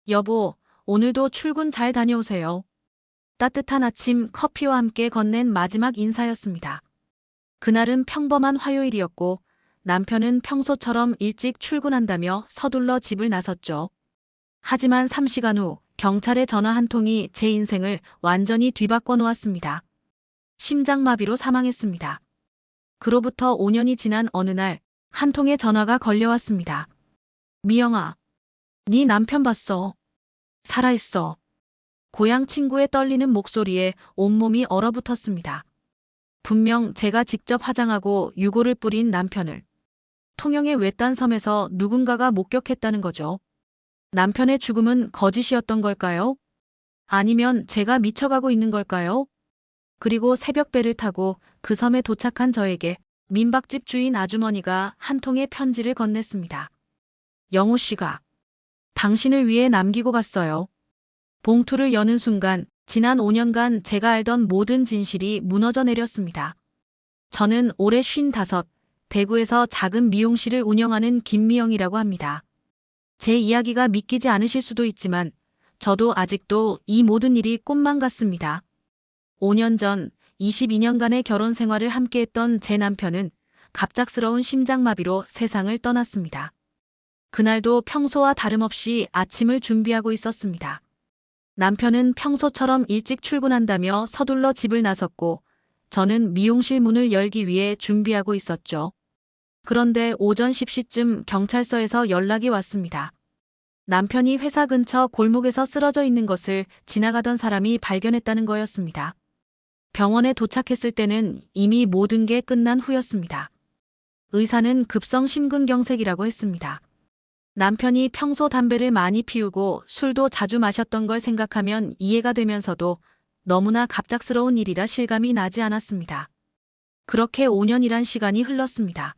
여보, 오늘도 출근 잘 다녀오세요. 따뜻한 아침 커피와 함께 건넨 마지막 인사였습니다. 그날은 평범한 화요일이었고 남편은 평소처럼 일찍 출근한다며 서둘러 집을 나섰죠. 하지만 3시간 후 경찰의 전화 한 통이 제 인생을 완전히 뒤바꿔 놓았습니다. 심장마비로 사망했습니다. 그로부터 5년이 지난 어느 날 한 통의 전화가 걸려왔습니다. 미영아, 네 남편 봤어. 살아있어. 고향 친구의 떨리는 목소리에 온몸이 얼어붙었습니다. 분명 제가 직접 화장하고 유골을 뿌린 남편을 통영의 외딴 섬에서 누군가가 목격했다는 거죠. 남편의 죽음은 거짓이었던 걸까요? 아니면 제가 미쳐가고 있는 걸까요? 그리고 새벽배를 타고 그 섬에 도착한 저에게 민박집 주인 아주머니가 한 통의 편지를 건넸습니다. 영호 씨가 당신을 위해 남기고 갔어요. 봉투를 여는 순간 지난 5년간 제가 알던 모든 진실이 무너져 내렸습니다. 저는 올해 55, 대구에서 작은 미용실을 운영하는 김미영이라고 합니다. 제 이야기가 믿기지 않으실 수도 있지만 저도 아직도 이 모든 일이 꿈만 같습니다. 5년 전 22년간의 결혼 생활을 함께했던 제 남편은 갑작스러운 심장마비로 세상을 떠났습니다. 그날도 평소와 다름없이 아침을 준비하고 있었습니다. 남편은 평소처럼 일찍 출근한다며 서둘러 집을 나섰고 저는 미용실 문을 열기 위해 준비하고 있었죠. 그런데 오전 10시쯤 경찰서에서 연락이 왔습니다. 남편이 회사 근처 골목에서 쓰러져 있는 것을 지나가던 사람이 발견했다는 거였습니다. 병원에 도착했을 때는 이미 모든 게 끝난 후였습니다. 의사는 급성 심근경색이라고 했습니다. 남편이 평소 담배를 많이 피우고 술도 자주 마셨던 걸 생각하면 이해가 되면서도 너무나 갑작스러운 일이라 실감이 나지 않았습니다. 그렇게 5년이란 시간이 흘렀습니다.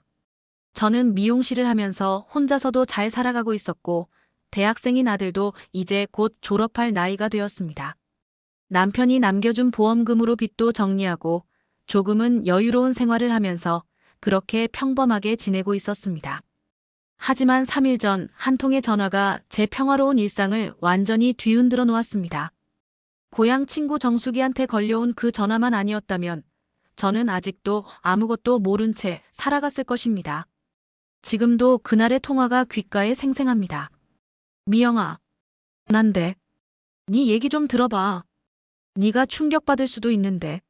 저는 미용실을 하면서 혼자서도 잘 살아가고 있었고 대학생인 아들도 이제 곧 졸업할 나이가 되었습니다. 남편이 남겨준 보험금으로 빚도 정리하고 조금은 여유로운 생활을 하면서 그렇게 평범하게 지내고 있었습니다. 하지만 3일 전 한 통의 전화가 제 평화로운 일상을 완전히 뒤흔들어 놓았습니다. 고향 친구 정수기한테 걸려온 그 전화만 아니었다면 저는 아직도 아무것도 모른 채 살아갔을 것입니다. 지금도 그날의 통화가 귓가에 생생합니다. 미영아, 난데. 네 얘기 좀 들어봐. 네가 충격받을 수도 있는데.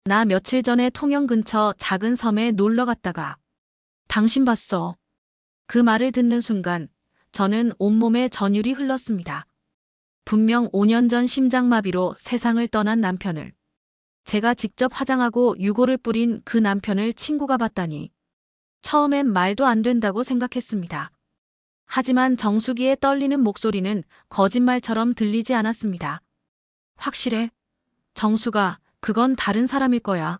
나 며칠 전에 통영 근처 작은 섬에 놀러 갔다가 당신 봤어. 그 말을 듣는 순간 저는 온몸에 전율이 흘렀습니다. 분명 5년 전 심장마비로 세상을 떠난 남편을 제가 직접 화장하고 유골을 뿌린 그 남편을 친구가 봤다니. 처음엔 말도 안 된다고 생각했습니다. 하지만 정수기의 떨리는 목소리는 거짓말처럼 들리지 않았습니다. 확실해. 정수가, 그건 다른 사람일 거야.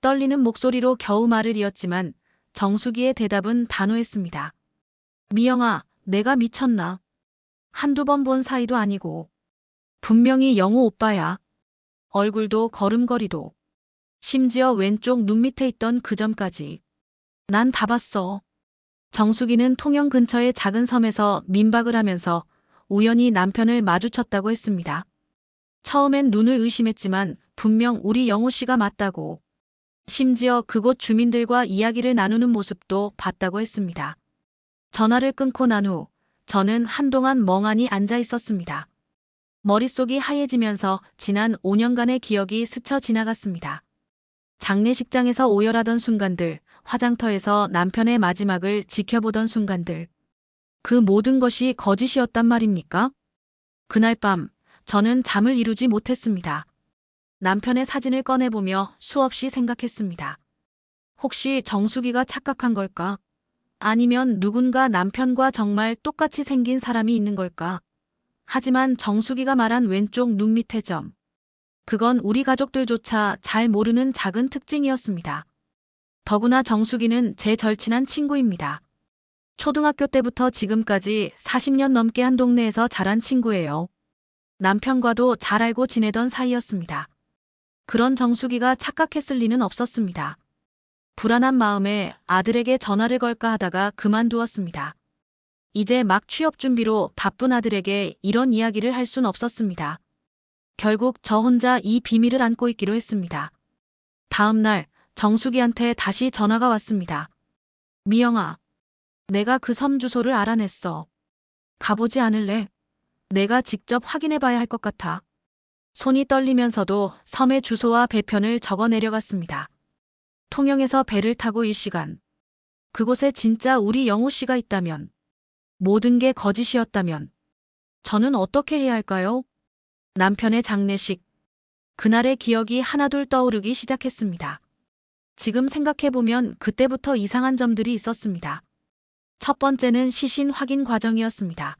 떨리는 목소리로 겨우 말을 이었지만 정수기의 대답은 단호했습니다. 미영아, 내가 미쳤나? 한두 번 본 사이도 아니고. 분명히 영호 오빠야. 얼굴도 걸음걸이도. 심지어 왼쪽 눈 밑에 있던 그 점까지. 난 다 봤어. 정수기는 통영 근처의 작은 섬에서 민박을 하면서 우연히 남편을 마주쳤다고 했습니다. 처음엔 눈을 의심했지만 분명 우리 영호 씨가 맞다고. 심지어 그곳 주민들과 이야기를 나누는 모습도 봤다고 했습니다. 전화를 끊고 난 후 저는 한동안 멍하니 앉아 있었습니다. 머릿속이 하얘지면서 지난 5년간의 기억이 스쳐 지나갔습니다. 장례식장에서 오열하던 순간들, 화장터에서 남편의 마지막을 지켜보던 순간들. 그 모든 것이 거짓이었단 말입니까? 그날 밤 저는 잠을 이루지 못했습니다. 남편의 사진을 꺼내보며 수없이 생각했습니다. 혹시 정수기가 착각한 걸까? 아니면 누군가 남편과 정말 똑같이 생긴 사람이 있는 걸까? 하지만 정수기가 말한 왼쪽 눈 밑의 점. 그건 우리 가족들조차 잘 모르는 작은 특징이었습니다. 더구나 정수기는 제 절친한 친구입니다. 초등학교 때부터 지금까지 40년 넘게 한 동네에서 자란 친구예요. 남편과도 잘 알고 지내던 사이였습니다. 그런 정수기가 착각했을 리는 없었습니다. 불안한 마음에 아들에게 전화를 걸까 하다가 그만두었습니다. 이제 막 취업 준비로 바쁜 아들에게 이런 이야기를 할 순 없었습니다. 결국 저 혼자 이 비밀을 안고 있기로 했습니다. 다음 날 정수기한테 다시 전화가 왔습니다. 미영아, 내가 그 섬 주소를 알아냈어. 가보지 않을래? 내가 직접 확인해 봐야 할 것 같아. 손이 떨리면서도 섬의 주소와 배편을 적어 내려갔습니다. 통영에서 배를 타고 1시간. 그곳에 진짜 우리 영호 씨가 있다면, 모든 게 거짓이었다면, 저는 어떻게 해야 할까요? 남편의 장례식. 그날의 기억이 하나둘 떠오르기 시작했습니다. 지금 생각해보면 그때부터 이상한 점들이 있었습니다. 첫 번째는 시신 확인 과정이었습니다.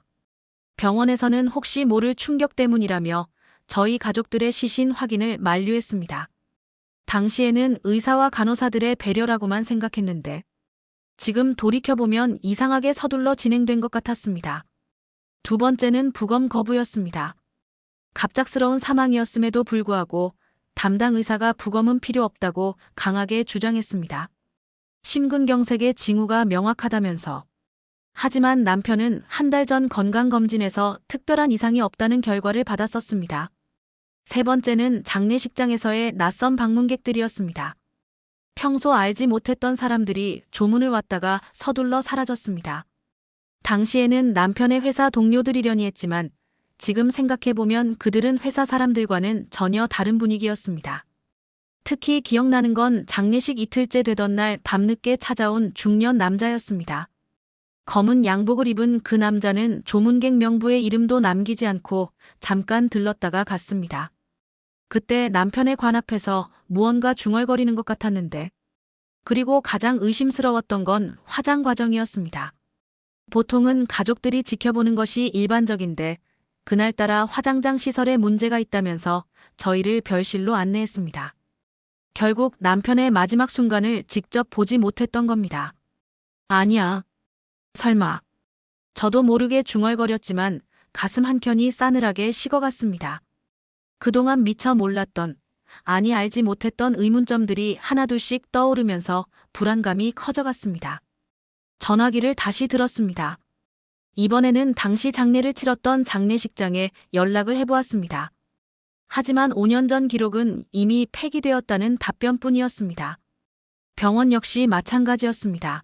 병원에서는 혹시 모를 충격 때문이라며 저희 가족들의 시신 확인을 만류했습니다. 당시에는 의사와 간호사들의 배려라고만 생각했는데 지금 돌이켜보면 이상하게 서둘러 진행된 것 같았습니다. 두 번째는 부검 거부였습니다. 갑작스러운 사망이었음에도 불구하고 담당 의사가 부검은 필요 없다고 강하게 주장했습니다. 심근경색의 징후가 명확하다면서. 하지만 남편은 한 달 전 건강검진에서 특별한 이상이 없다는 결과를 받았었습니다. 세 번째는 장례식장에서의 낯선 방문객들이었습니다. 평소 알지 못했던 사람들이 조문을 왔다가 서둘러 사라졌습니다. 당시에는 남편의 회사 동료들이려니 했지만 지금 생각해보면 그들은 회사 사람들과는 전혀 다른 분위기였습니다. 특히 기억나는 건 장례식 이틀째 되던 날 밤늦게 찾아온 중년 남자였습니다. 검은 양복을 입은 그 남자는 조문객 명부에 이름도 남기지 않고 잠깐 들렀다가 갔습니다. 그때 남편의 관 앞에서 무언가 중얼거리는 것 같았는데, 그리고 가장 의심스러웠던 건 화장 과정이었습니다. 보통은 가족들이 지켜보는 것이 일반적인데 그날따라 화장장 시설에 문제가 있다면서 저희를 별실로 안내했습니다. 결국 남편의 마지막 순간을 직접 보지 못했던 겁니다. 아니야. 설마. 저도 모르게 중얼거렸지만 가슴 한켠이 싸늘하게 식어갔습니다. 그동안 미처 몰랐던, 아니 알지 못했던 의문점들이 하나둘씩 떠오르면서 불안감이 커져갔습니다. 전화기를 다시 들었습니다. 이번에는 당시 장례를 치렀던 장례식장에 연락을 해보았습니다. 하지만 5년 전 기록은 이미 폐기되었다는 답변뿐이었습니다. 병원 역시 마찬가지였습니다.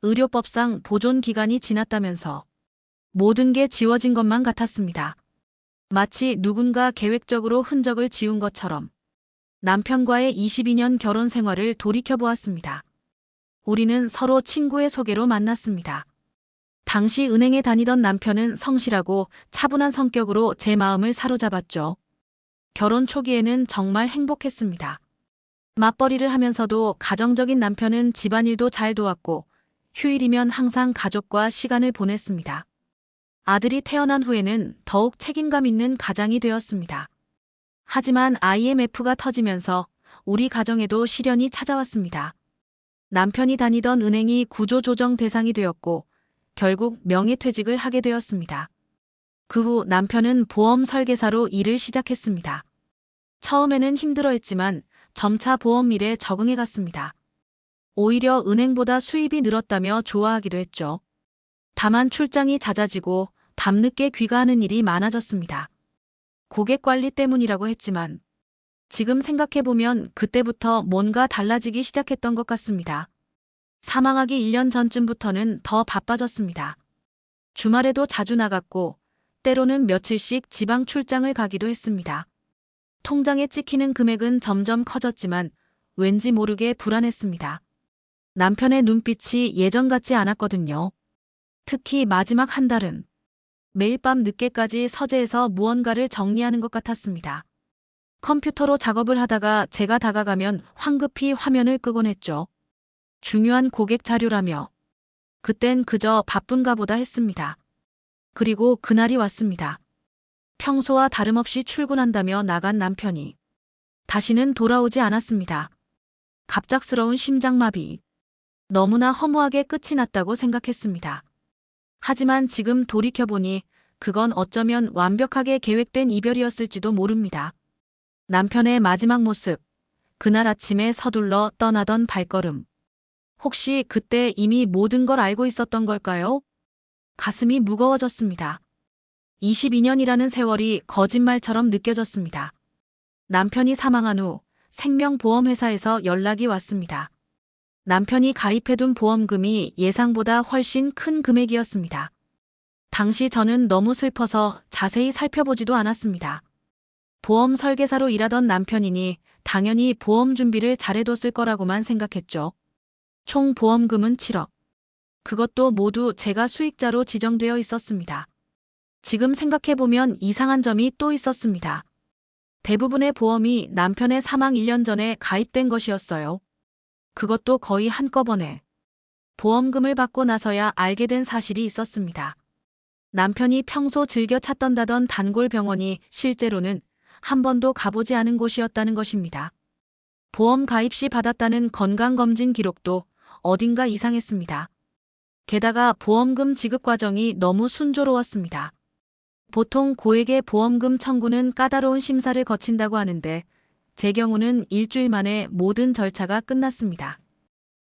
의료법상 보존 기간이 지났다면서 모든 게 지워진 것만 같았습니다. 마치 누군가 계획적으로 흔적을 지운 것처럼. 남편과의 22년 결혼 생활을 돌이켜보았습니다. 우리는 서로 친구의 소개로 만났습니다. 당시 은행에 다니던 남편은 성실하고 차분한 성격으로 제 마음을 사로잡았죠. 결혼 초기에는 정말 행복했습니다. 맞벌이를 하면서도 가정적인 남편은 집안일도 잘 도왔고 휴일이면 항상 가족과 시간을 보냈습니다. 아들이 태어난 후에는 더욱 책임감 있는 가장이 되었습니다. 하지만 IMF가 터지면서 우리 가정에도 시련이 찾아왔습니다. 남편이 다니던 은행이 구조조정 대상이 되었고 결국 명예퇴직을 하게 되었습니다. 그 후 남편은 보험 설계사로 일을 시작했습니다. 처음에는 힘들어했지만 점차 보험 일에 적응해 갔습니다. 오히려 은행보다 수입이 늘었다며 좋아하기도 했죠. 다만 출장이 잦아지고 밤늦게 귀가하는 일이 많아졌습니다. 고객 관리 때문이라고 했지만 지금 생각해보면 그때부터 뭔가 달라지기 시작했던 것 같습니다. 사망하기 1년 전쯤부터는 더 바빠졌습니다. 주말에도 자주 나갔고 때로는 며칠씩 지방 출장을 가기도 했습니다. 통장에 찍히는 금액은 점점 커졌지만 왠지 모르게 불안했습니다. 남편의 눈빛이 예전 같지 않았거든요. 특히 마지막 한 달은 매일 밤 늦게까지 서재에서 무언가를 정리하는 것 같았습니다. 컴퓨터로 작업을 하다가 제가 다가가면 황급히 화면을 끄곤 했죠. 중요한 고객 자료라며. 그땐 그저 바쁜가 보다 했습니다. 그리고 그날이 왔습니다. 평소와 다름없이 출근한다며 나간 남편이 다시는 돌아오지 않았습니다. 갑작스러운 심장마비. 너무나 허무하게 끝이 났다고 생각했습니다. 하지만 지금 돌이켜보니 그건 어쩌면 완벽하게 계획된 이별이었을지도 모릅니다. 남편의 마지막 모습, 그날 아침에 서둘러 떠나던 발걸음. 혹시 그때 이미 모든 걸 알고 있었던 걸까요? 가슴이 무거워졌습니다. 22년이라는 세월이 거짓말처럼 느껴졌습니다. 남편이 사망한 후 생명보험회사에서 연락이 왔습니다. 남편이 가입해둔 보험금이 예상보다 훨씬 큰 금액이었습니다. 당시 저는 너무 슬퍼서 자세히 살펴보지도 않았습니다. 보험 설계사로 일하던 남편이니 당연히 보험 준비를 잘해뒀을 거라고만 생각했죠. 총 보험금은 7억. 그것도 모두 제가 수익자로 지정되어 있었습니다. 지금 생각해보면 이상한 점이 또 있었습니다. 대부분의 보험이 남편의 사망 1년 전에 가입된 것이었어요. 그것도 거의 한꺼번에. 보험금을 받고 나서야 알게 된 사실이 있었습니다. 남편이 평소 즐겨 찾던다던 단골 병원이 실제로는 한 번도 가보지 않은 곳이었다는 것입니다. 보험 가입 시 받았다는 건강검진 기록도 어딘가 이상했습니다. 게다가 보험금 지급 과정이 너무 순조로웠습니다. 보통 고액의 보험금 청구는 까다로운 심사를 거친다고 하는데 제 경우는 일주일 만에 모든 절차가 끝났습니다.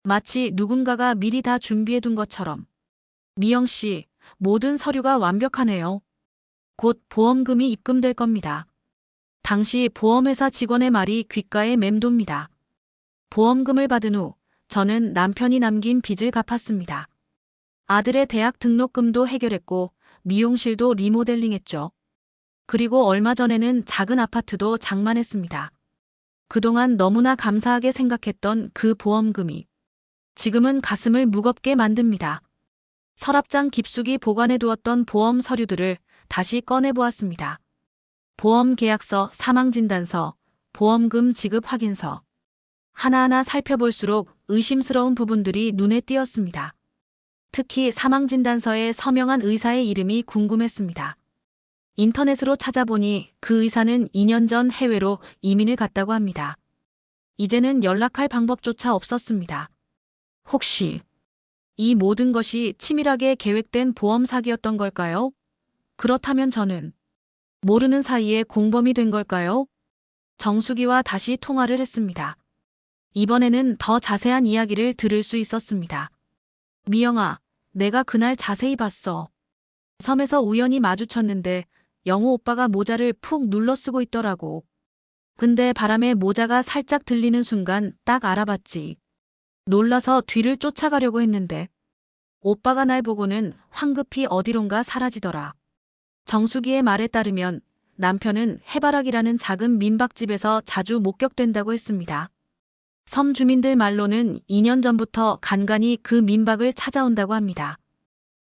마치 누군가가 미리 다 준비해둔 것처럼. 미영 씨, 모든 서류가 완벽하네요. 곧 보험금이 입금될 겁니다. 당시 보험회사 직원의 말이 귓가에 맴돕니다. 보험금을 받은 후 저는 남편이 남긴 빚을 갚았습니다. 아들의 대학 등록금도 해결했고 미용실도 리모델링했죠. 그리고 얼마 전에는 작은 아파트도 장만했습니다. 그동안 너무나 감사하게 생각했던 그 보험금이 지금은 가슴을 무겁게 만듭니다. 서랍장 깊숙이 보관해 두었던 보험 서류들을 다시 꺼내보았습니다. 보험 계약서, 사망진단서, 보험금 지급 확인서. 하나하나 살펴볼수록 의심스러운 부분들이 눈에 띄었습니다. 특히 사망진단서에 서명한 의사의 이름이 궁금했습니다. 인터넷으로 찾아보니 그 의사는 2년 전 해외로 이민을 갔다고 합니다. 이제는 연락할 방법조차 없었습니다. 혹시 이 모든 것이 치밀하게 계획된 보험 사기였던 걸까요? 그렇다면 저는 모르는 사이에 공범이 된 걸까요? 정수기와 다시 통화를 했습니다. 이번에는 더 자세한 이야기를 들을 수 있었습니다. 미영아, 내가 그날 자세히 봤어. 섬에서 우연히 마주쳤는데 영호 오빠가 모자를 푹 눌러 쓰고 있더라고. 근데 바람에 모자가 살짝 들리는 순간 딱 알아봤지. 놀라서 뒤를 쫓아가려고 했는데 오빠가 날 보고는 황급히 어디론가 사라지더라. 정수기의 말에 따르면 남편은 해바라기라는 작은 민박집에서 자주 목격된다고 했습니다. 섬 주민들 말로는 2년 전부터 간간히 그 민박을 찾아온다고 합니다.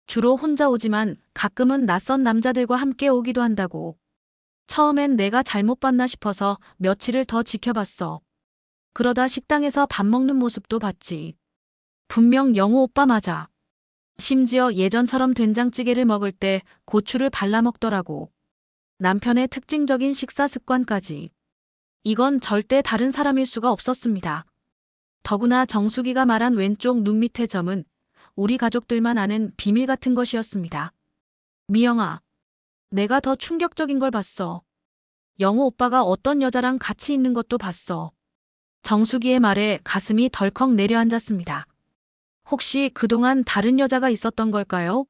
주로 혼자 오지만 가끔은 낯선 남자들과 함께 오기도 한다고. 처음엔 내가 잘못 봤나 싶어서 며칠을 더 지켜봤어. 그러다 식당에서 밥 먹는 모습도 봤지. 분명 영호 오빠 맞아. 심지어 예전처럼 된장찌개를 먹을 때 고추를 발라 먹더라고. 남편의 특징적인 식사 습관까지. 이건 절대 다른 사람일 수가 없었습니다. 더구나 정수기가 말한 왼쪽 눈 밑의 점은 우리 가족들만 아는 비밀 같은 것이었습니다. 미영아, 내가 더 충격적인 걸 봤어. 영호 오빠가 어떤 여자랑 같이 있는 것도 봤어. 정수기의 말에 가슴이 덜컥 내려앉았습니다. 혹시 그동안 다른 여자가 있었던 걸까요?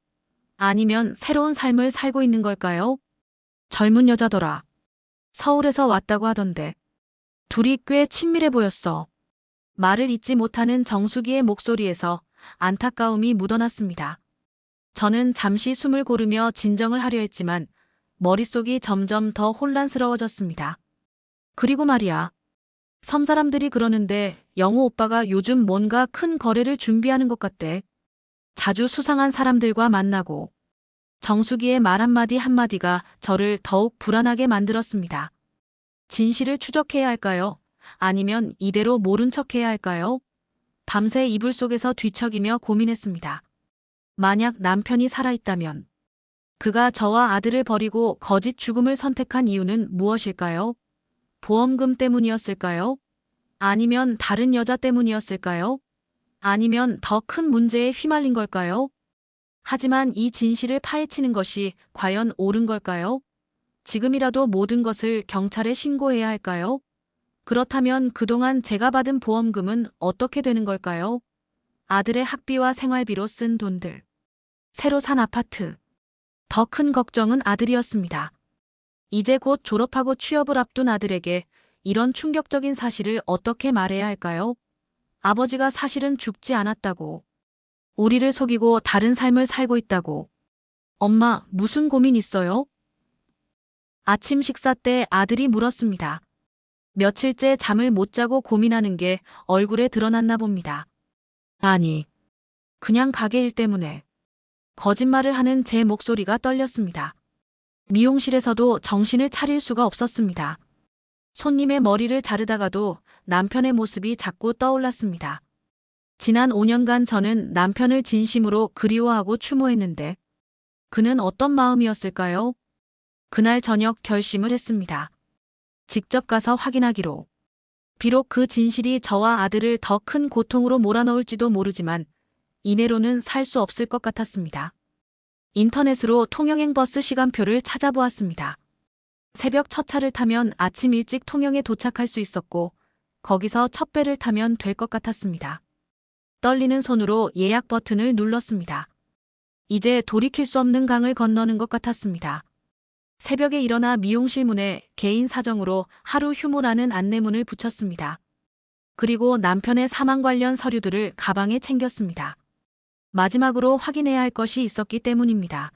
아니면 새로운 삶을 살고 있는 걸까요? 젊은 여자더라. 서울에서 왔다고 하던데. 둘이 꽤 친밀해 보였어. 말을 잇지 못하는 정수기의 목소리에서 안타까움이 묻어났습니다. 저는 잠시 숨을 고르며 진정을 하려 했지만 머릿속이 점점 더 혼란스러워졌습니다. 그리고 말이야. 섬 사람들이 그러는데 영호 오빠가 요즘 뭔가 큰 거래를 준비하는 것 같대. 자주 수상한 사람들과 만나고. 정수기의 말 한마디 한마디가 저를 더욱 불안하게 만들었습니다. 진실을 추적해야 할까요? 아니면 이대로 모른 척해야 할까요? 밤새 이불 속에서 뒤척이며 고민했습니다. 만약 남편이 살아있다면 그가 저와 아들을 버리고 거짓 죽음을 선택한 이유는 무엇일까요? 보험금 때문이었을까요? 아니면 다른 여자 때문이었을까요? 아니면 더 큰 문제에 휘말린 걸까요? 하지만 이 진실을 파헤치는 것이 과연 옳은 걸까요? 지금이라도 모든 것을 경찰에 신고해야 할까요? 그렇다면 그동안 제가 받은 보험금은 어떻게 되는 걸까요? 아들의 학비와 생활비로 쓴 돈들. 새로 산 아파트. 더 큰 걱정은 아들이었습니다. 이제 곧 졸업하고 취업을 앞둔 아들에게 이런 충격적인 사실을 어떻게 말해야 할까요? 아버지가 사실은 죽지 않았다고. 우리를 속이고 다른 삶을 살고 있다고. 엄마, 무슨 고민 있어요? 아침 식사 때 아들이 물었습니다. 며칠째 잠을 못 자고 고민하는 게 얼굴에 드러났나 봅니다. 아니, 그냥 가게 일 때문에. 거짓말을 하는 제 목소리가 떨렸습니다. 미용실에서도 정신을 차릴 수가 없었습니다. 손님의 머리를 자르다가도 남편의 모습이 자꾸 떠올랐습니다. 지난 5년간 저는 남편을 진심으로 그리워하고 추모했는데 그는 어떤 마음이었을까요? 그날 저녁 결심을 했습니다. 직접 가서 확인하기로. 비록 그 진실이 저와 아들을 더 큰 고통으로 몰아넣을지도 모르지만 이내로는 살 수 없을 것 같았습니다. 인터넷으로 통영행 버스 시간표를 찾아보았습니다. 새벽 첫 차를 타면 아침 일찍 통영에 도착할 수 있었고 거기서 첫 배를 타면 될 것 같았습니다. 떨리는 손으로 예약 버튼을 눌렀습니다. 이제 돌이킬 수 없는 강을 건너는 것 같았습니다. 새벽에 일어나 미용실 문에 개인 사정으로 하루 휴무라는 안내문을 붙였습니다. 그리고 남편의 사망 관련 서류들을 가방에 챙겼습니다. 마지막으로 확인해야 할 것이 있었기 때문입니다.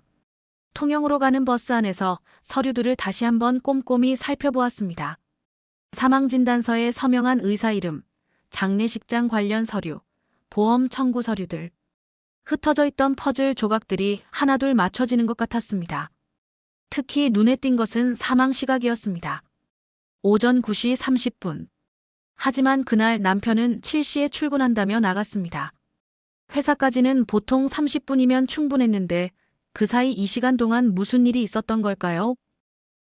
통영으로 가는 버스 안에서 서류들을 다시 한번 꼼꼼히 살펴보았습니다. 사망진단서에 서명한 의사 이름, 장례식장 관련 서류, 보험 청구 서류들. 흩어져 있던 퍼즐 조각들이 하나둘 맞춰지는 것 같았습니다. 특히 눈에 띈 것은 사망 시각이었습니다. 오전 9시 30분. 하지만 그날 남편은 7시에 출근한다며 나갔습니다. 회사까지는 보통 30분이면 충분했는데 그 사이 이 시간 동안 무슨 일이 있었던 걸까요?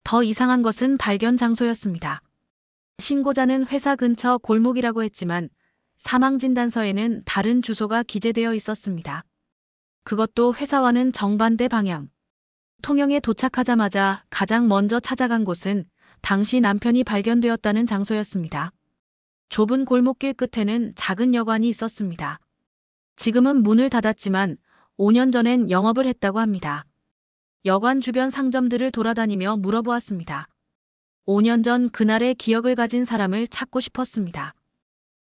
더 이상한 것은 발견 장소였습니다. 신고자는 회사 근처 골목이라고 했지만 사망진단서에는 다른 주소가 기재되어 있었습니다. 그것도 회사와는 정반대 방향. 통영에 도착하자마자 가장 먼저 찾아간 곳은 당시 남편이 발견되었다는 장소였습니다. 좁은 골목길 끝에는 작은 여관이 있었습니다. 지금은 문을 닫았지만 5년 전엔 영업을 했다고 합니다. 여관 주변 상점들을 돌아다니며 물어보았습니다. 5년 전 그날의 기억을 가진 사람을 찾고 싶었습니다.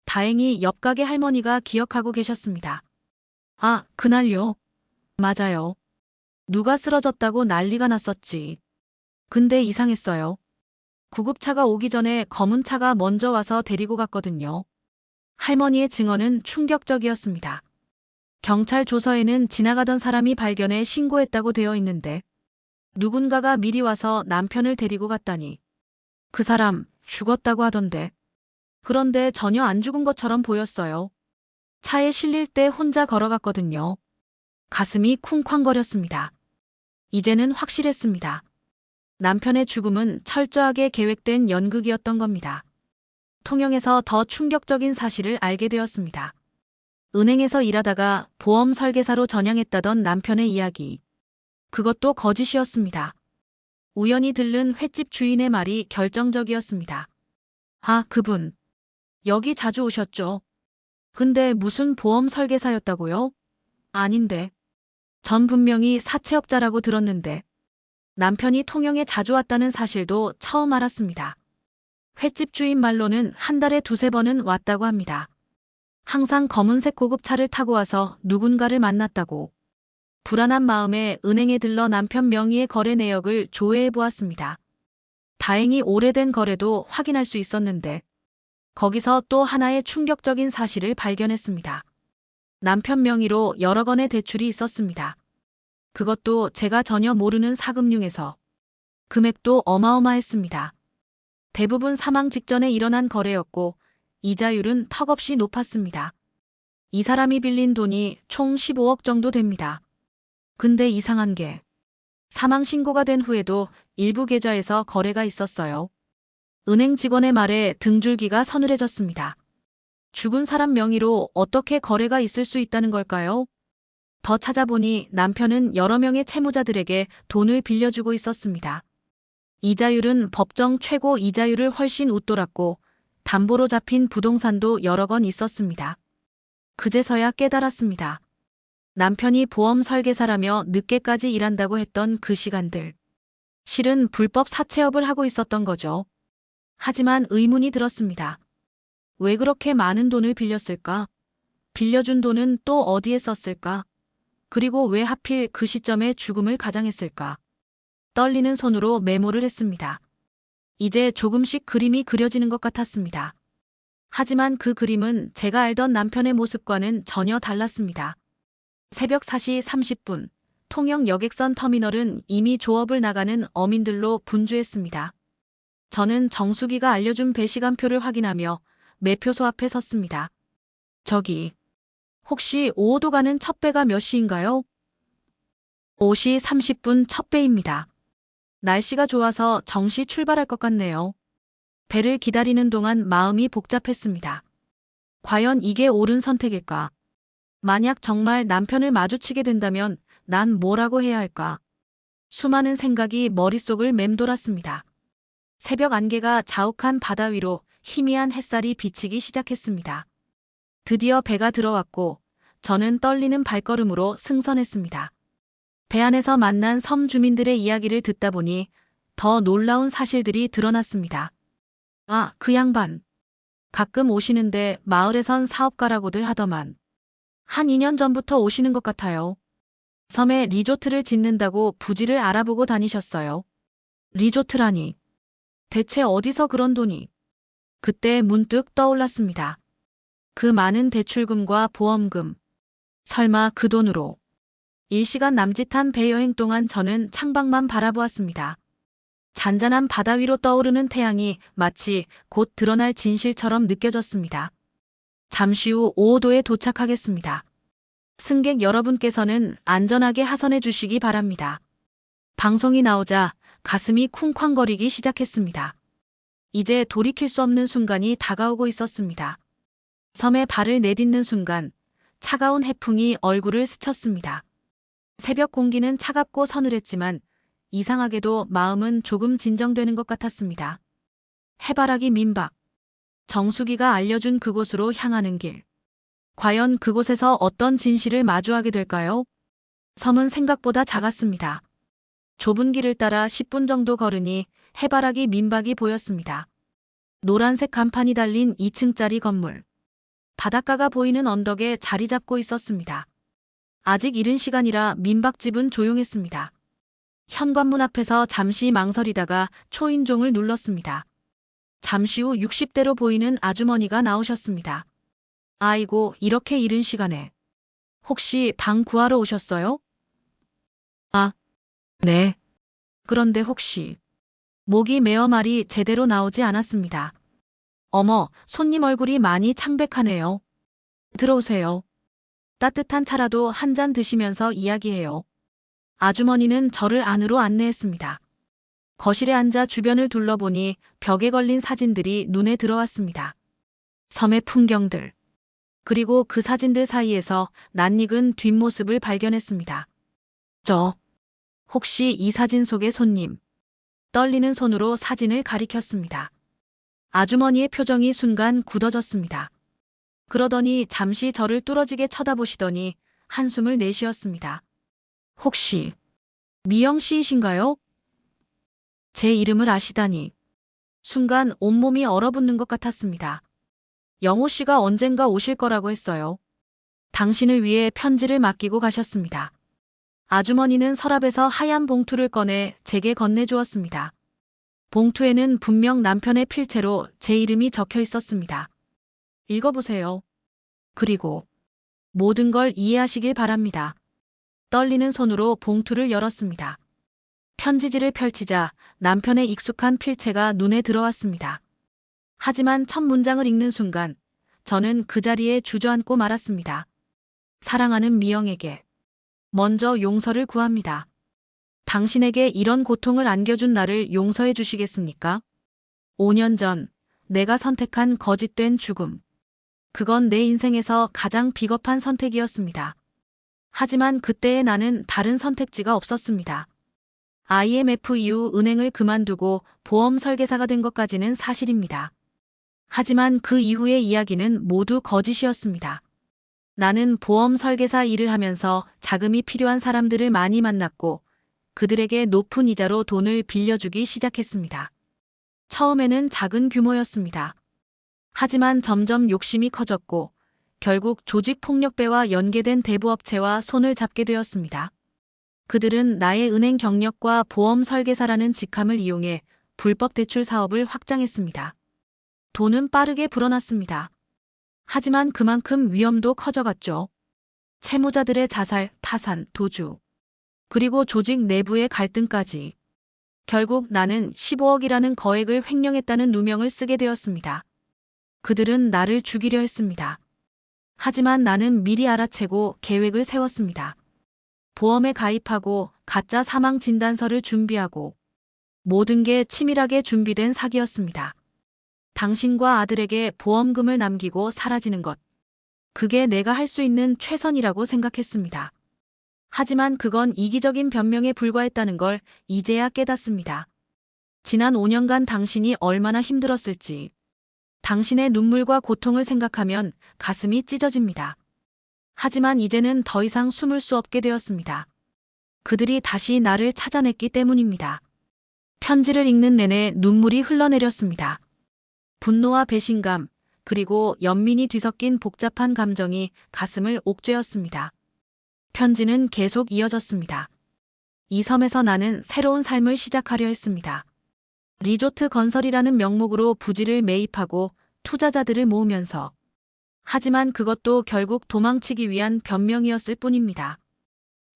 다행히 옆 가게 할머니가 기억하고 계셨습니다. 아, 그날요? 맞아요. 누가 쓰러졌다고 난리가 났었지. 근데 이상했어요. 구급차가 오기 전에 검은 차가 먼저 와서 데리고 갔거든요. 할머니의 증언은 충격적이었습니다. 경찰 조서에는 지나가던 사람이 발견해 신고했다고 되어 있는데 누군가가 미리 와서 남편을 데리고 갔다니. 그 사람 죽었다고 하던데. 그런데 전혀 안 죽은 것처럼 보였어요. 차에 실릴 때 혼자 걸어갔거든요. 가슴이 쿵쾅거렸습니다. 이제는 확실했습니다. 남편의 죽음은 철저하게 계획된 연극이었던 겁니다. 통영에서 더 충격적인 사실을 알게 되었습니다. 은행에서 일하다가 보험 설계사로 전향했다던 남편의 이야기. 그것도 거짓이었습니다. 우연히 들른 횟집 주인의 말이 결정적이었습니다. 아, 그분. 여기 자주 오셨죠? 근데 무슨 보험 설계사였다고요? 아닌데. 전 분명히 사채업자라고 들었는데. 남편이 통영에 자주 왔다는 사실도 처음 알았습니다. 횟집 주인 말로는 한 달에 2~3번은 왔다고 합니다. 항상 검은색 고급차를 타고 와서 누군가를 만났다고. 불안한 마음에 은행에 들러 남편 명의의 거래 내역을 조회해 보았습니다. 다행히 오래된 거래도 확인할 수 있었는데 거기서 또 하나의 충격적인 사실을 발견했습니다. 남편 명의로 여러 건의 대출이 있었습니다. 그것도 제가 전혀 모르는 사금융에서. 금액도 어마어마했습니다. 대부분 사망 직전에 일어난 거래였고 이자율은 턱없이 높았습니다. 이 사람이 빌린 돈이 총 15억 정도 됩니다. 근데 이상한 게 사망 신고가 된 후에도 일부 계좌에서 거래가 있었어요. 은행 직원의 말에 등줄기가 서늘해졌습니다. 죽은 사람 명의로 어떻게 거래가 있을 수 있다는 걸까요? 더 찾아보니 남편은 여러 명의 채무자들에게 돈을 빌려주고 있었습니다. 이자율은 법정 최고 이자율을 훨씬 웃돌았고 담보로 잡힌 부동산도 여러 건 있었습니다. 그제서야 깨달았습니다. 남편이 보험 설계사라며 늦게까지 일한다고 했던 그 시간들. 실은 불법 사채업을 하고 있었던 거죠. 하지만 의문이 들었습니다. 왜 그렇게 많은 돈을 빌렸을까? 빌려준 돈은 또 어디에 썼을까? 그리고 왜 하필 그 시점에 죽음을 가장했을까? 떨리는 손으로 메모를 했습니다. 이제 조금씩 그림이 그려지는 것 같았습니다. 하지만 그 그림은 제가 알던 남편의 모습과는 전혀 달랐습니다. 새벽 4시 30분, 통영 여객선 터미널은 이미 조업을 나가는 어민들로 분주했습니다. 저는 정수기가 알려준 배시간표를 확인하며 매표소 앞에 섰습니다. 저기, 혹시 5호도 가는 첫 배가 몇 시인가요? 5시 30분 첫 배입니다. 날씨가 좋아서 정시 출발할 것 같네요. 배를 기다리는 동안 마음이 복잡했습니다. 과연 이게 옳은 선택일까? 만약 정말 남편을 마주치게 된다면 난 뭐라고 해야 할까? 수많은 생각이 머릿속을 맴돌았습니다. 새벽 안개가 자욱한 바다 위로 희미한 햇살이 비치기 시작했습니다. 드디어 배가 들어왔고 저는 떨리는 발걸음으로 승선했습니다. 배 안에서 만난 섬 주민들의 이야기를 듣다 보니 더 놀라운 사실들이 드러났습니다. 아, 그 양반. 가끔 오시는데 마을에선 사업가라고들 하더만. 한 2년 전부터 오시는 것 같아요. 섬에 리조트를 짓는다고 부지를 알아보고 다니셨어요. 리조트라니. 대체 어디서 그런 돈이? 그때 문득 떠올랐습니다. 그 많은 대출금과 보험금. 설마 그 돈으로. 1시간 남짓한 배 여행 동안 저는 창밖만 바라보았습니다. 잔잔한 바다 위로 떠오르는 태양이 마치 곧 드러날 진실처럼 느껴졌습니다. 잠시 후 5호도에 도착하겠습니다. 승객 여러분께서는 안전하게 하선해 주시기 바랍니다. 방송이 나오자 가슴이 쿵쾅거리기 시작했습니다. 이제 돌이킬 수 없는 순간이 다가오고 있었습니다. 섬에 발을 내딛는 순간 차가운 해풍이 얼굴을 스쳤습니다. 새벽 공기는 차갑고 서늘했지만 이상하게도 마음은 조금 진정되는 것 같았습니다. 해바라기 민박. 정수기가 알려준 그곳으로 향하는 길. 과연 그곳에서 어떤 진실을 마주하게 될까요? 섬은 생각보다 작았습니다. 좁은 길을 따라 10분 정도 걸으니 해바라기 민박이 보였습니다. 노란색 간판이 달린 2층짜리 건물. 바닷가가 보이는 언덕에 자리 잡고 있었습니다. 아직 이른 시간이라 민박집은 조용했습니다. 현관문 앞에서 잠시 망설이다가 초인종을 눌렀습니다. 잠시 후 60대로 보이는 아주머니가 나오셨습니다. 아이고, 이렇게 이른 시간에. 혹시 방 구하러 오셨어요? 아, 네. 그런데 혹시 목이 메어 말이 제대로 나오지 않았습니다. 어머, 손님 얼굴이 많이 창백하네요. 들어오세요. 따뜻한 차라도 한 잔 드시면서 이야기해요. 아주머니는 저를 안으로 안내했습니다. 거실에 앉아 주변을 둘러보니 벽에 걸린 사진들이 눈에 들어왔습니다. 섬의 풍경들. 그리고 그 사진들 사이에서 낯익은 뒷모습을 발견했습니다. 혹시 이 사진 속의 손님. 떨리는 손으로 사진을 가리켰습니다. 아주머니의 표정이 순간 굳어졌습니다. 그러더니 잠시 저를 뚫어지게 쳐다보시더니 한숨을 내쉬었습니다. 혹시 미영 씨이신가요? 제 이름을 아시다니. 순간 온몸이 얼어붙는 것 같았습니다. 영호 씨가 언젠가 오실 거라고 했어요. 당신을 위해 편지를 맡기고 가셨습니다. 아주머니는 서랍에서 하얀 봉투를 꺼내 제게 건네주었습니다. 봉투에는 분명 남편의 필체로 제 이름이 적혀 있었습니다. 읽어보세요. 그리고 모든 걸 이해하시길 바랍니다. 떨리는 손으로 봉투를 열었습니다. 편지지를 펼치자 남편의 익숙한 필체가 눈에 들어왔습니다. 하지만 첫 문장을 읽는 순간 저는 그 자리에 주저앉고 말았습니다. 사랑하는 미영에게 먼저 용서를 구합니다. 당신에게 이런 고통을 안겨준 나를 용서해 주시겠습니까? 5년 전 내가 선택한 거짓된 죽음. 그건 내 인생에서 가장 비겁한 선택이었습니다. 하지만 그때의 나는 다른 선택지가 없었습니다. IMF 이후 은행을 그만두고 보험 설계사가 된 것까지는 사실입니다. 하지만 그 이후의 이야기는 모두 거짓이었습니다. 나는 보험 설계사 일을 하면서 자금이 필요한 사람들을 많이 만났고 그들에게 높은 이자로 돈을 빌려주기 시작했습니다. 처음에는 작은 규모였습니다. 하지만 점점 욕심이 커졌고 결국 조직폭력배와 연계된 대부업체와 손을 잡게 되었습니다. 그들은 나의 은행 경력과 보험 설계사라는 직함을 이용해 불법 대출 사업을 확장했습니다. 돈은 빠르게 불어났습니다. 하지만 그만큼 위험도 커져갔죠. 채무자들의 자살, 파산, 도주, 그리고 조직 내부의 갈등까지. 결국 나는 15억이라는 거액을 횡령했다는 누명을 쓰게 되었습니다. 그들은 나를 죽이려 했습니다. 하지만 나는 미리 알아채고 계획을 세웠습니다. 보험에 가입하고 가짜 사망 진단서를 준비하고 모든 게 치밀하게 준비된 사기였습니다. 당신과 아들에게 보험금을 남기고 사라지는 것. 그게 내가 할 수 있는 최선이라고 생각했습니다. 하지만 그건 이기적인 변명에 불과했다는 걸 이제야 깨닫습니다. 지난 5년간 당신이 얼마나 힘들었을지. 당신의 눈물과 고통을 생각하면 가슴이 찢어집니다. 하지만 이제는 더 이상 숨을 수 없게 되었습니다. 그들이 다시 나를 찾아냈기 때문입니다. 편지를 읽는 내내 눈물이 흘러내렸습니다. 분노와 배신감, 그리고 연민이 뒤섞인 복잡한 감정이 가슴을 옥죄었습니다. 편지는 계속 이어졌습니다. 이 섬에서 나는 새로운 삶을 시작하려 했습니다. 리조트 건설이라는 명목으로 부지를 매입하고 투자자들을 모으면서. 하지만 그것도 결국 도망치기 위한 변명이었을 뿐입니다.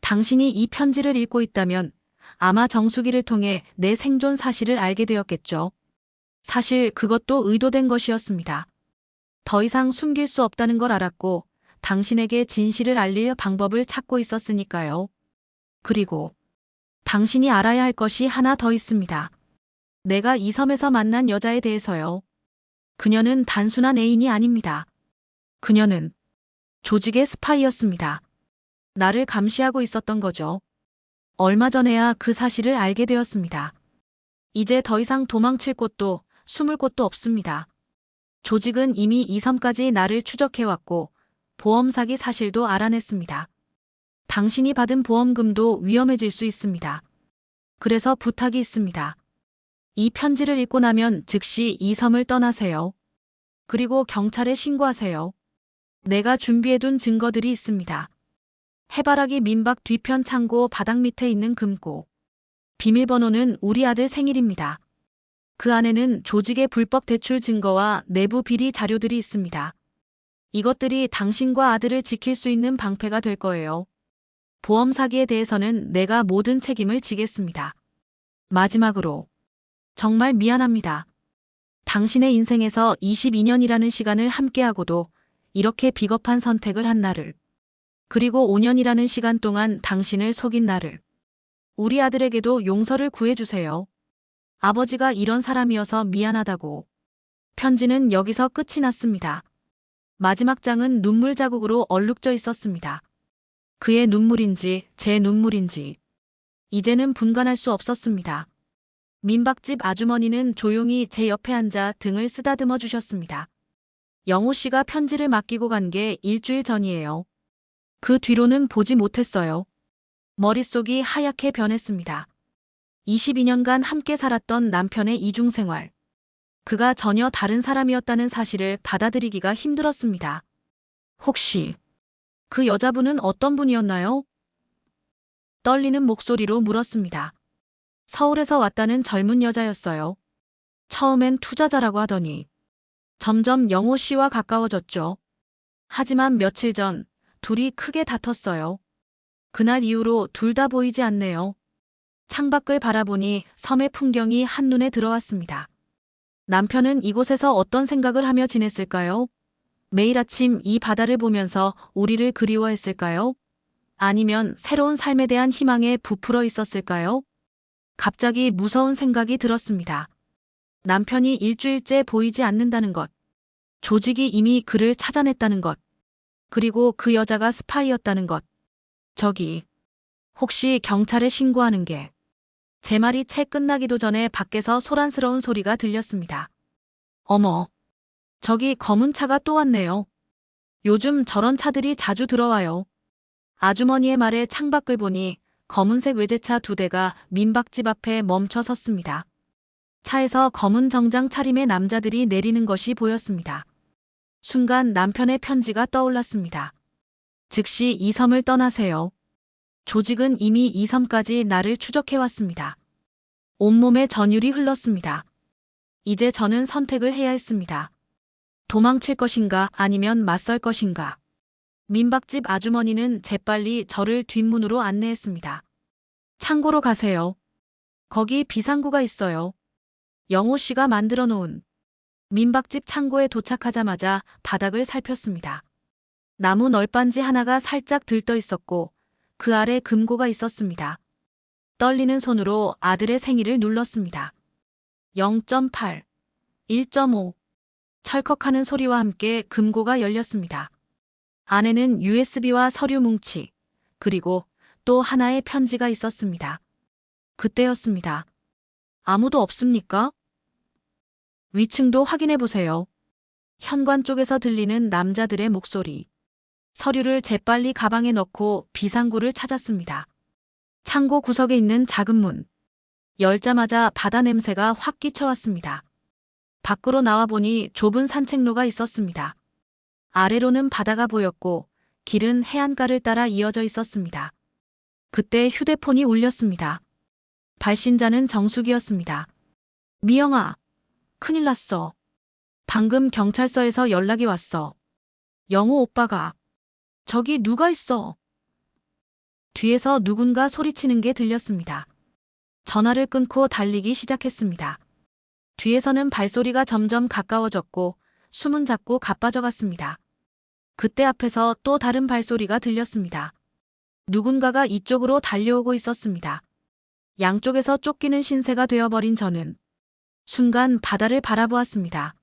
당신이 이 편지를 읽고 있다면 아마 정수기를 통해 내 생존 사실을 알게 되었겠죠. 사실 그것도 의도된 것이었습니다. 더 이상 숨길 수 없다는 걸 알았고 당신에게 진실을 알릴 방법을 찾고 있었으니까요. 그리고 당신이 알아야 할 것이 하나 더 있습니다. 내가 이 섬에서 만난 여자에 대해서요. 그녀는 단순한 애인이 아닙니다. 그녀는 조직의 스파이였습니다. 나를 감시하고 있었던 거죠. 얼마 전에야 그 사실을 알게 되었습니다. 이제 더 이상 도망칠 곳도 숨을 곳도 없습니다. 조직은 이미 이 섬까지 나를 추적해왔고 보험 사기 사실도 알아냈습니다. 당신이 받은 보험금도 위험해질 수 있습니다. 그래서 부탁이 있습니다. 이 편지를 읽고 나면 즉시 이 섬을 떠나세요. 그리고 경찰에 신고하세요. 내가 준비해둔 증거들이 있습니다. 해바라기 민박 뒤편 창고 바닥 밑에 있는 금고. 비밀번호는 우리 아들 생일입니다. 그 안에는 조직의 불법 대출 증거와 내부 비리 자료들이 있습니다. 이것들이 당신과 아들을 지킬 수 있는 방패가 될 거예요. 보험 사기에 대해서는 내가 모든 책임을 지겠습니다. 마지막으로 정말 미안합니다. 당신의 인생에서 22년이라는 시간을 함께하고도 이렇게 비겁한 선택을 한 나를, 그리고 5년이라는 시간 동안 당신을 속인 나를, 우리 아들에게도 용서를 구해주세요. 아버지가 이런 사람이어서 미안하다고. 편지는 여기서 끝이 났습니다. 마지막 장은 눈물 자국으로 얼룩져 있었습니다. 그의 눈물인지 제 눈물인지 이제는 분간할 수 없었습니다. 민박집 아주머니는 조용히 제 옆에 앉아 등을 쓰다듬어 주셨습니다. 영호 씨가 편지를 맡기고 간 게 일주일 전이에요. 그 뒤로는 보지 못했어요. 머릿속이 하얗게 변했습니다. 22년간 함께 살았던 남편의 이중생활. 그가 전혀 다른 사람이었다는 사실을 받아들이기가 힘들었습니다. 혹시 그 여자분은 어떤 분이었나요? 떨리는 목소리로 물었습니다. 서울에서 왔다는 젊은 여자였어요. 처음엔 투자자라고 하더니 점점 영호 씨와 가까워졌죠. 하지만 며칠 전 둘이 크게 다퉜어요. 그날 이후로 둘 다 보이지 않네요. 창밖을 바라보니 섬의 풍경이 한눈에 들어왔습니다. 남편은 이곳에서 어떤 생각을 하며 지냈을까요? 매일 아침 이 바다를 보면서 우리를 그리워했을까요? 아니면 새로운 삶에 대한 희망에 부풀어 있었을까요? 갑자기 무서운 생각이 들었습니다. 남편이 일주일째 보이지 않는다는 것. 조직이 이미 그를 찾아냈다는 것. 그리고 그 여자가 스파이였다는 것. 저기, 혹시 경찰에 신고하는 게. 제 말이 채 끝나기도 전에 밖에서 소란스러운 소리가 들렸습니다. 어머, 저기 검은 차가 또 왔네요. 요즘 저런 차들이 자주 들어와요. 아주머니의 말에 창밖을 보니 검은색 외제차 2대가 민박집 앞에 멈춰 섰습니다. 차에서 검은 정장 차림의 남자들이 내리는 것이 보였습니다. 순간 남편의 편지가 떠올랐습니다. 즉시 이 섬을 떠나세요. 조직은 이미 이 섬까지 나를 추적해왔습니다. 온몸에 전율이 흘렀습니다. 이제 저는 선택을 해야 했습니다. 도망칠 것인가 아니면 맞설 것인가. 민박집 아주머니는 재빨리 저를 뒷문으로 안내했습니다. 창고로 가세요. 거기 비상구가 있어요. 영호 씨가 만들어 놓은. 민박집 창고에 도착하자마자 바닥을 살폈습니다. 나무 널빤지 하나가 살짝 들떠 있었고 그 아래 금고가 있었습니다. 떨리는 손으로 아들의 생일을 눌렀습니다. 0.8, 1.5. 철컥하는 소리와 함께 금고가 열렸습니다. 안에는 USB와 서류 뭉치, 그리고 또 하나의 편지가 있었습니다. 그때였습니다. 아무도 없습니까? 위층도 확인해 보세요. 현관 쪽에서 들리는 남자들의 목소리. 서류를 재빨리 가방에 넣고 비상구를 찾았습니다. 창고 구석에 있는 작은 문. 열자마자 바다 냄새가 확 끼쳐왔습니다. 밖으로 나와보니 좁은 산책로가 있었습니다. 아래로는 바다가 보였고 길은 해안가를 따라 이어져 있었습니다. 그때 휴대폰이 울렸습니다. 발신자는 정숙이었습니다. 미영아, 큰일 났어. 방금 경찰서에서 연락이 왔어. 영호 오빠가. 저기 누가 있어? 뒤에서 누군가 소리치는 게 들렸습니다. 전화를 끊고 달리기 시작했습니다. 뒤에서는 발소리가 점점 가까워졌고 숨은 잡고 가빠져갔습니다. 그때 앞에서 또 다른 발소리가 들렸습니다. 누군가가 이쪽으로 달려오고 있었습니다. 양쪽에서 쫓기는 신세가 되어버린 저는 순간 바다를 바라보았습니다.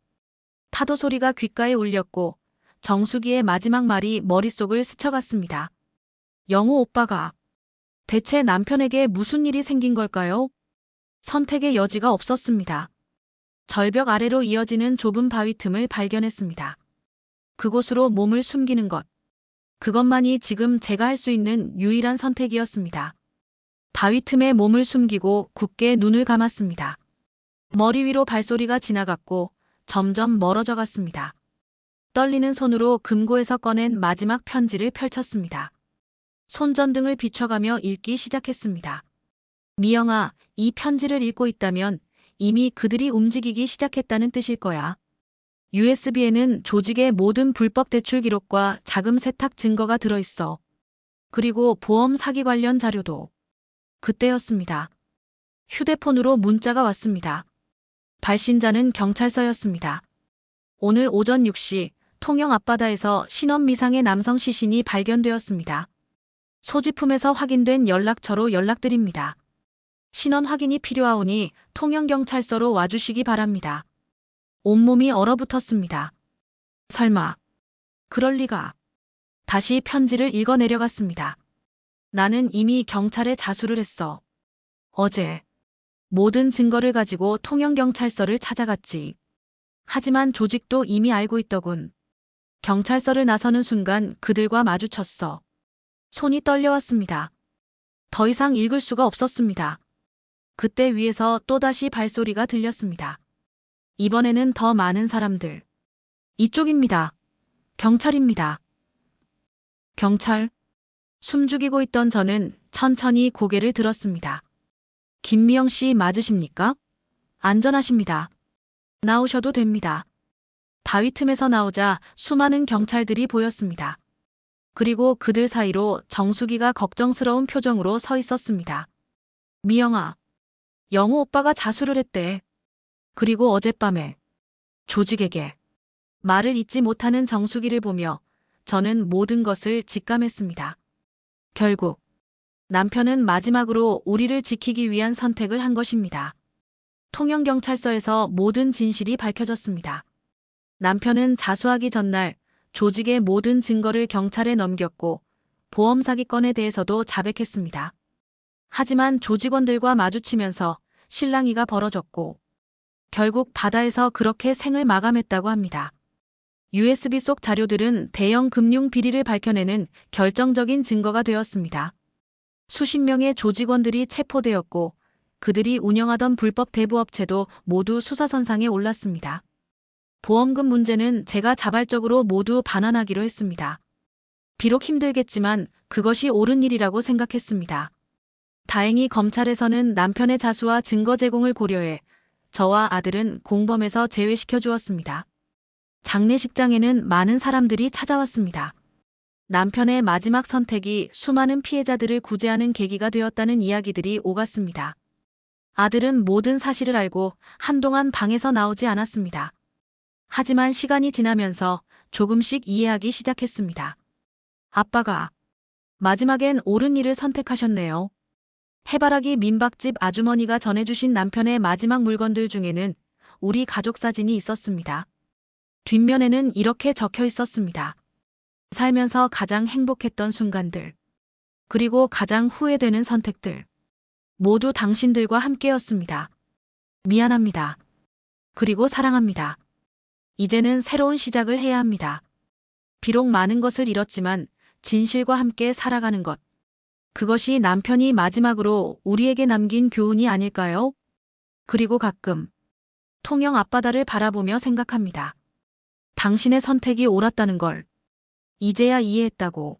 파도 소리가 귓가에 울렸고 정수기의 마지막 말이 머릿속을 스쳐갔습니다. 영호 오빠가. 대체 남편에게 무슨 일이 생긴 걸까요? 선택의 여지가 없었습니다. 절벽 아래로 이어지는 좁은 바위 틈을 발견했습니다. 그곳으로 몸을 숨기는 것. 그것만이 지금 제가 할 수 있는 유일한 선택이었습니다. 바위 틈에 몸을 숨기고 굳게 눈을 감았습니다. 머리 위로 발소리가 지나갔고 점점 멀어져 갔습니다. 떨리는 손으로 금고에서 꺼낸 마지막 편지를 펼쳤습니다. 손전등을 비춰가며 읽기 시작했습니다. 미영아, 이 편지를 읽고 있다면 이미 그들이 움직이기 시작했다는 뜻일 거야. USB에는 조직의 모든 불법 대출 기록과 자금 세탁 증거가 들어있어. 그리고 보험 사기 관련 자료도. 그때였습니다. 휴대폰으로 문자가 왔습니다. 발신자는 경찰서였습니다. 오늘 오전 6시 통영 앞바다에서 신원 미상의 남성 시신이 발견되었습니다. 소지품에서 확인된 연락처로 연락드립니다. 신원 확인이 필요하오니 통영경찰서로 와주시기 바랍니다. 온몸이 얼어붙었습니다. 설마. 그럴 리가. 다시 편지를 읽어 내려갔습니다. 나는 이미 경찰에 자수를 했어. 어제. 모든 증거를 가지고 통영경찰서를 찾아갔지. 하지만 조직도 이미 알고 있더군. 경찰서를 나서는 순간 그들과 마주쳤어. 손이 떨려왔습니다. 더 이상 읽을 수가 없었습니다. 그때 위에서 또다시 발소리가 들렸습니다. 이번에는 더 많은 사람들. 이쪽입니다. 경찰입니다. 경찰? 숨죽이고 있던 저는 천천히 고개를 들었습니다. 김미영 씨 맞으십니까? 안전하십니다. 나오셔도 됩니다. 바위 틈에서 나오자 수많은 경찰들이 보였습니다. 그리고 그들 사이로 정수기가 걱정스러운 표정으로 서 있었습니다. 미영아, 영호 오빠가 자수를 했대. 그리고 어젯밤에 조직에게. 말을 잇지 못하는 정수기를 보며 저는 모든 것을 직감했습니다. 결국 남편은 마지막으로 우리를 지키기 위한 선택을 한 것입니다. 통영경찰서에서 모든 진실이 밝혀졌습니다. 남편은 자수하기 전날 조직의 모든 증거를 경찰에 넘겼고 보험 사기건에 대해서도 자백했습니다. 하지만 조직원들과 마주치면서 실랑이가 벌어졌고 결국 바다에서 그렇게 생을 마감했다고 합니다. USB 속 자료들은 대형 금융 비리를 밝혀내는 결정적인 증거가 되었습니다. 수십 명의 조직원들이 체포되었고 그들이 운영하던 불법 대부업체도 모두 수사선상에 올랐습니다. 보험금 문제는 제가 자발적으로 모두 반환하기로 했습니다. 비록 힘들겠지만 그것이 옳은 일이라고 생각했습니다. 다행히 검찰에서는 남편의 자수와 증거 제공을 고려해 저와 아들은 공범에서 제외시켜 주었습니다. 장례식장에는 많은 사람들이 찾아왔습니다. 남편의 마지막 선택이 수많은 피해자들을 구제하는 계기가 되었다는 이야기들이 오갔습니다. 아들은 모든 사실을 알고 한동안 방에서 나오지 않았습니다. 하지만 시간이 지나면서 조금씩 이해하기 시작했습니다. 아빠가 마지막엔 옳은 일을 선택하셨네요. 해바라기 민박집 아주머니가 전해주신 남편의 마지막 물건들 중에는 우리 가족 사진이 있었습니다. 뒷면에는 이렇게 적혀 있었습니다. 살면서 가장 행복했던 순간들, 그리고 가장 후회되는 선택들, 모두 당신들과 함께였습니다. 미안합니다. 그리고 사랑합니다. 이제는 새로운 시작을 해야 합니다. 비록 많은 것을 잃었지만 진실과 함께 살아가는 것. 그것이 남편이 마지막으로 우리에게 남긴 교훈이 아닐까요? 그리고 가끔 통영 앞바다를 바라보며 생각합니다. 당신의 선택이 옳았다는 걸 이제야 이해했다고.